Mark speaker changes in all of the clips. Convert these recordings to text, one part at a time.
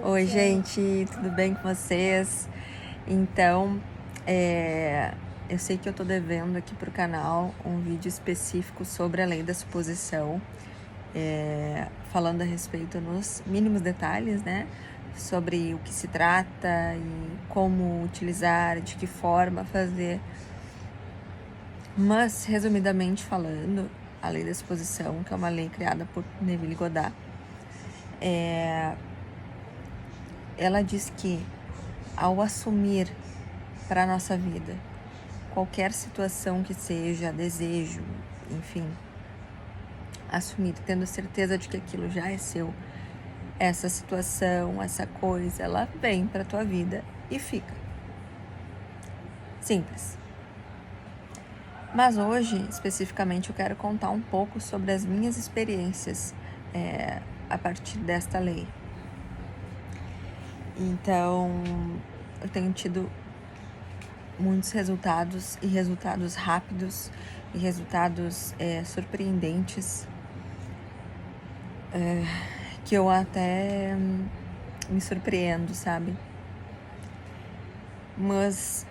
Speaker 1: Oi, gente, tudo bem com vocês? Então, eu sei que eu tô devendo aqui pro canal um vídeo específico sobre a lei da suposição, falando a respeito nos mínimos detalhes, né? Sobre o que se trata e como utilizar, de que forma fazer. Mas, resumidamente falando, a lei da suposição, que é uma lei criada por Neville Goddard, ela diz que ao assumir para a nossa vida qualquer situação que seja, desejo, enfim, assumir, tendo certeza de que aquilo já é seu, essa situação, essa coisa, ela vem para tua vida e fica. Simples. Mas hoje, especificamente, eu quero contar um pouco sobre as minhas experiências a partir desta lei. Então, eu tenho tido muitos resultados, e resultados rápidos, e resultados surpreendentes, que eu até me surpreendo, sabe? Mas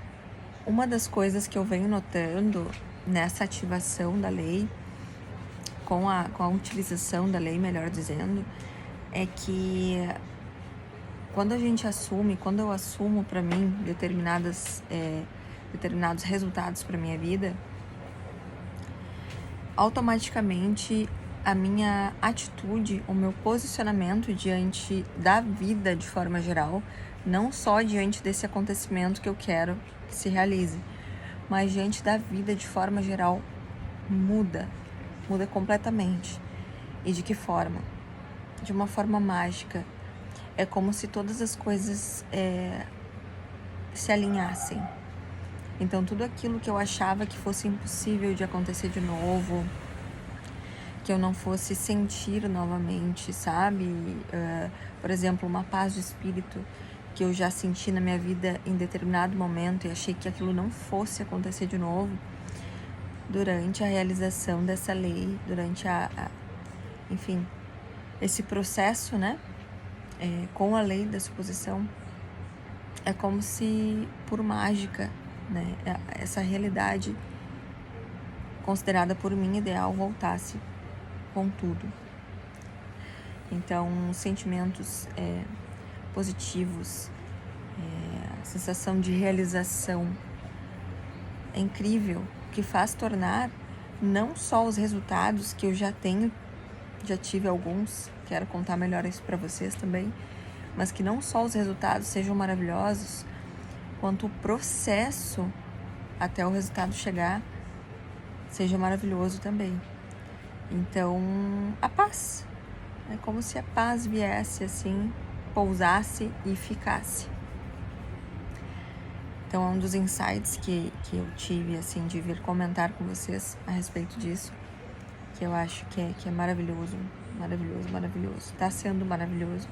Speaker 1: uma das coisas que eu venho notando nessa ativação da lei, com a utilização da lei, melhor dizendo, é que quando a gente assume, quando eu assumo para mim determinados resultados para minha vida, automaticamente a minha atitude, o meu posicionamento diante da vida de forma geral, não só diante desse acontecimento que eu quero que se realize, mas diante da vida de forma geral, muda completamente. E de que forma? De uma forma mágica. É como se todas as coisas se alinhassem. Então, tudo aquilo que eu achava que fosse impossível de acontecer de novo, que eu não fosse sentir novamente, sabe? Por exemplo, uma paz de espírito que eu já senti na minha vida em determinado momento e achei que aquilo não fosse acontecer de novo, durante a realização dessa lei, durante enfim, esse processo, né? Com a lei da suposição, é como se por mágica, né? Essa realidade considerada por mim ideal voltasse com tudo. Então, sentimentos positivos, sensação de realização é incrível, que faz tornar não só os resultados que eu já tenho, já tive alguns, quero contar melhor isso para vocês também, mas que não só os resultados sejam maravilhosos, quanto o processo até o resultado chegar seja maravilhoso também. Então, a paz. É como se a paz viesse assim, pousasse e ficasse. Então, é um dos insights que eu tive, assim, de vir comentar com vocês a respeito disso, que eu acho que é maravilhoso, maravilhoso, maravilhoso. Está sendo maravilhoso.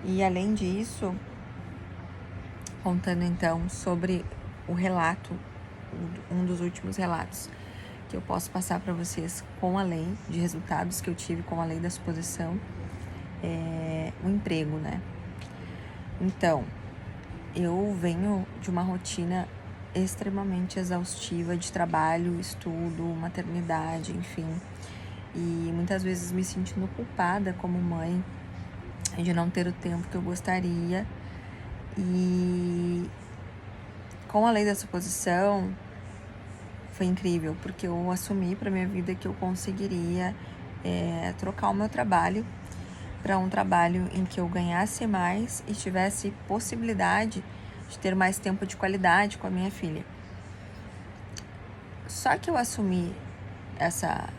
Speaker 1: E, além disso, contando, então, sobre o relato, um dos últimos relatos que eu posso passar para vocês com a lei, de resultados que eu tive com a lei da suposição, o emprego, né? Então, eu venho de uma rotina extremamente exaustiva de trabalho, estudo, maternidade, enfim, e muitas vezes me sentindo culpada como mãe de não ter o tempo que eu gostaria. E com a lei da suposição foi incrível, porque eu assumi para minha vida que eu conseguiria trocar o meu trabalho para um trabalho em que eu ganhasse mais e tivesse possibilidade de ter mais tempo de qualidade com a minha filha. Só que eu assumi essa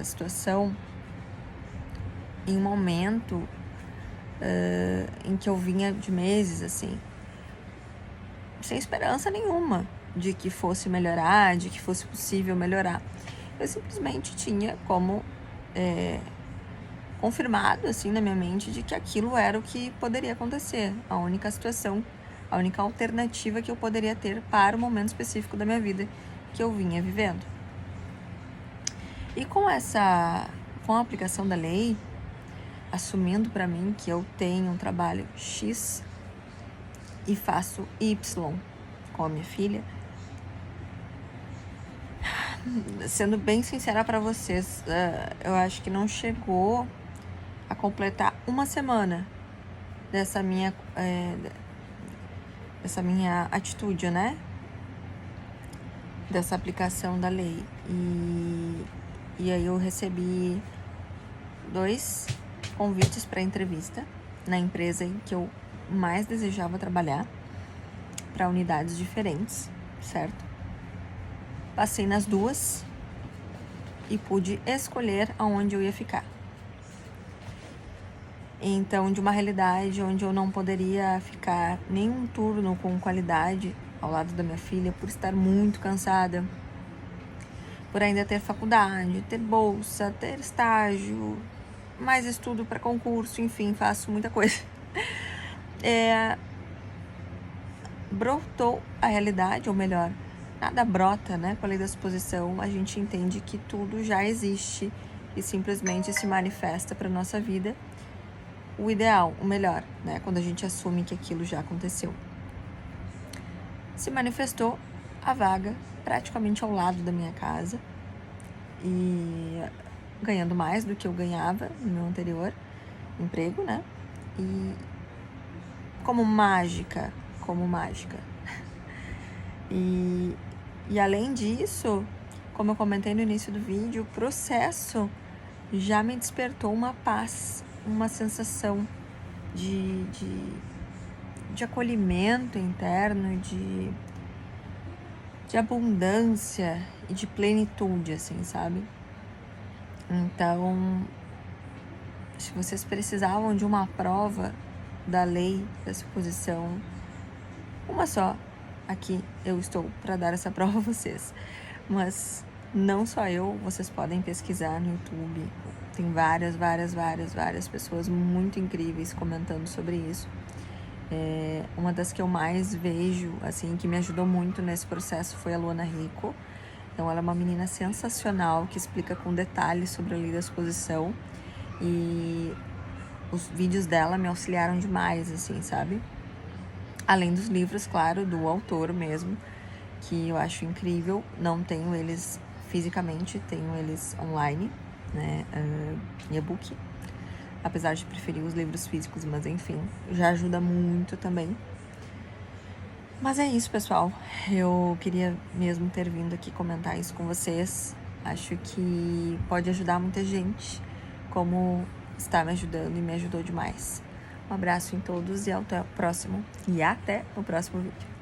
Speaker 1: situação em um momento em que eu vinha de meses, assim, sem esperança nenhuma de que fosse melhorar, de que fosse possível melhorar. Eu simplesmente tinha como confirmado, assim, na minha mente de que aquilo era o que poderia acontecer. A única situação, a única alternativa que eu poderia ter para o momento específico da minha vida que eu vinha vivendo. E com a aplicação da lei, assumindo para mim que eu tenho um trabalho X e faço Y com a minha filha. Sendo bem sincera para vocês, eu acho que não chegou a completar uma semana dessa minha atitude, né? Dessa aplicação da lei. E aí eu recebi 2 convites para entrevista na empresa em que eu mais desejava trabalhar, para unidades diferentes, certo? Passei nas 2 e pude escolher aonde eu ia ficar. Então, de uma realidade onde eu não poderia ficar nenhum turno com qualidade ao lado da minha filha por estar muito cansada, por ainda ter faculdade, ter bolsa, ter estágio, mais estudo para concurso, enfim, faço muita coisa. Brotou a realidade, ou melhor, nada brota, né? Com a lei da suposição, a gente entende que tudo já existe e simplesmente se manifesta para nossa vida. O ideal, o melhor, né? Quando a gente assume que aquilo já aconteceu. Se manifestou a vaga praticamente ao lado da minha casa e ganhando mais do que eu ganhava no meu anterior emprego, né? E como mágica. E além disso, como eu comentei no início do vídeo, o processo já me despertou uma paz, uma sensação de acolhimento interno, de abundância e de plenitude, assim, sabe? Então, se vocês precisavam de uma prova da lei da suposição, uma só, aqui eu estou para dar essa prova a vocês. Mas não só eu, vocês podem pesquisar no YouTube. Tem várias pessoas muito incríveis comentando sobre isso. Uma das que eu mais vejo, assim, que me ajudou muito nesse processo foi a Luana Rico. Então, ela é uma menina sensacional que explica com detalhes sobre a lei da suposição. E os vídeos dela me auxiliaram demais, assim, sabe? Além dos livros, claro, do autor mesmo, que eu acho incrível. Não tenho eles fisicamente, tenho eles online, né, em e-book. Apesar de preferir os livros físicos, mas enfim, já ajuda muito também. Mas é isso, pessoal. Eu queria mesmo ter vindo aqui comentar isso com vocês. Acho que pode ajudar muita gente, como está me ajudando e me ajudou demais. Um abraço em todos e até o próximo vídeo.